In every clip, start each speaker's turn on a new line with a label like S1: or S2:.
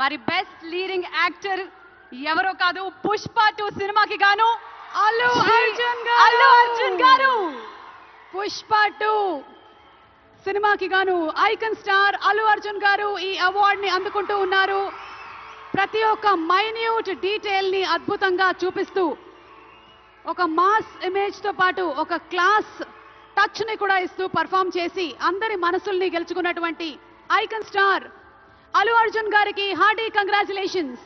S1: మరి best leading actor ఎవరో కాదు పుష్ప 2 సినిమాకి గాను
S2: అల్లు అర్జున్
S1: గారు
S2: పుష్ప 2 సినిమాకి గాను ఐకాన్ స్టార్ అల్లు అర్జున్ గారు ఈ అవార్డ్ ని అందుకుంటూ ఉన్నారు. ప్రతి ఒక్క మైన్యూట్ డీటెయిల్ ని అద్భుతంగా చూపిస్తూ ఒక మాస్ ఇమేజ్ తో పాటు ఒక క్లాస్ టచ్ ని కూడా ఇస్తూ పర్ఫామ్ చేసి అందరి మనసుల్ని గెలుచుకున్నటువంటి ఐకాన్ స్టార్ అల్లు అర్జున్ గారికి హార్డీ కంగ్రాచులేషన్స్.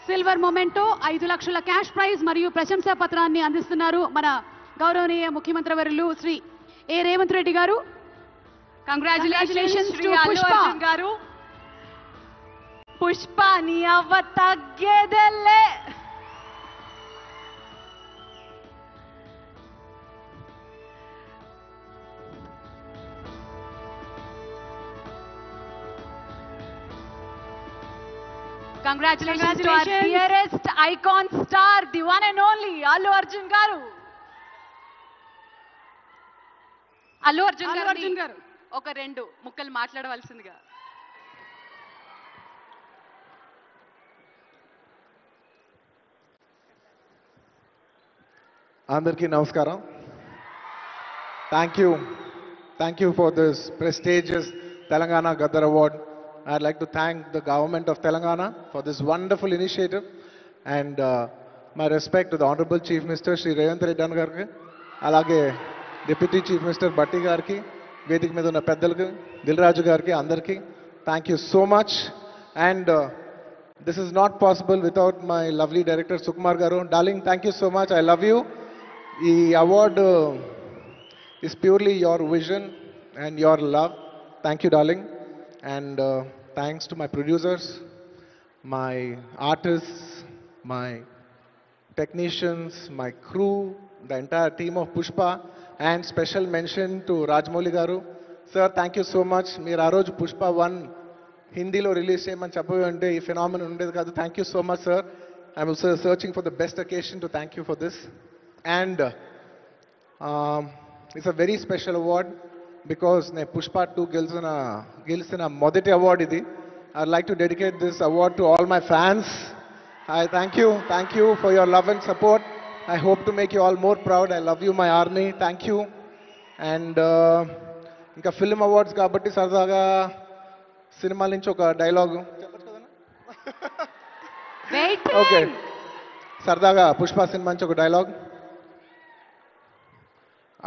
S2: సిల్వర్ మొమెంటో 5 లక్షల క్యాష్ ప్రైజ్ మరియు ప్రశంసా పత్రాన్ని అందిస్తున్నారు మన గౌరవనీయ ముఖ్యమంత్రి వర్యులు శ్రీ ఏ రేవంత్ రెడ్డి గారు.
S1: కంగ్రాచులేషన్స్ శ్రీ అల్లు అర్జున్ గారు. పుష్ప నీ అవ్వ తగ్గేదెల్లే. Congratulations to our dearest icon star, the one and only Allu Arjun garu. Allu Arjun garu oka rendu mukkalu maatladavaల్సిందిగా.
S3: Andarki namaskaram. Thank you for this prestigious Telangana Gaddar Award. I'd like to thank the government of Telangana for this wonderful initiative, and my respect to the Honorable Chief Minister Shri Revanth Reddy Garki, alage Deputy Chief Minister Batti Garki, Vedik మీద ఉన్న పెద్దలకు దిల్రాజు గారికి అందరికీ thank you so much. And this is not possible without my lovely director Sukumar garu. Darling, thank you so much. I love you. ఈ award is purely your vision and your love. Thank you, darling. And thanks to my producers, my artists, my technicians, my crew, the entire team of Pushpa, and special mention to Rajamouli garu. Sir, thank you so much. Meer aa roju Pushpa 1 Hindilo release cheyamani cheppavante ee phenomenon undedi kaadu. Thank you so much, sir. I'm also searching for the best occasion to thank you for this. And it's a very special award because ne Pushpa 2 గెలిచిన మొదటి award ఇది. I'd like to dedicate this award to all my fans. I thank you for your love and support. I hope to make you all more proud. I love you, my army. Thank you. And ఇంకా film awards కాబట్టి సరదాగా సినిమాల నుంచి ఒక dialogue చెప్పచ్చు కదా. Okay, సరదాగా Pushpa cinema నుంచి ఒక డైలాగ్.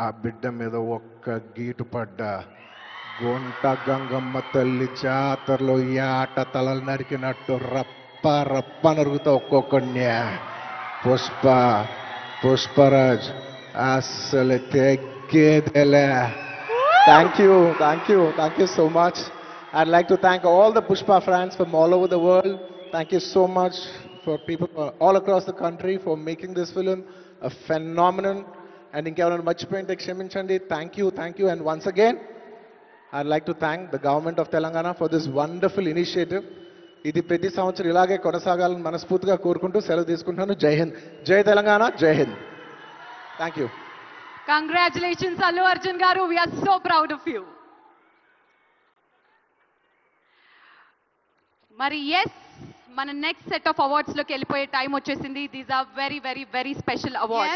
S3: ఆ బిడ్డ మీద ఒక్క గీటు పడ్డ గొంట గంగమ్మ తల్లి జాతరలో ఈ ఆట తలలు నరికినట్టు రప్ప రప్ప నరుగుతా ఒక్కొక్కడిని. పుష్పరాజ్ అసలు తెగ్గేదేలే. Thank you so much. I'd like to thank all the Pushpa fans from all over the world. Thank you so much for people all across the country for making this film a phenomenon. And ఇంకెవరైనా మర్చిపోయింటే క్షమించండి. Thank you. And once again, I'd like to thank the government of Telangana for this wonderful initiative. ఇది ప్రతి సంవత్సరం ఇలాగే కొనసాగాలని మనస్ఫూర్తిగా కోరుకుంటూ సెలవు తీసుకుంటున్నాను. జై హింద్, జై తెలంగాణ, జై Hind. Thank you.
S1: Congratulations Allu Arjun garu. We are so proud of you. మరి yes, మన నెక్స్ట్ సెట్ ఆఫ్ అవార్డ్స్ లోకి వెళ్ళిపోయే టైం వచ్చేసింది. These are very very very special awards.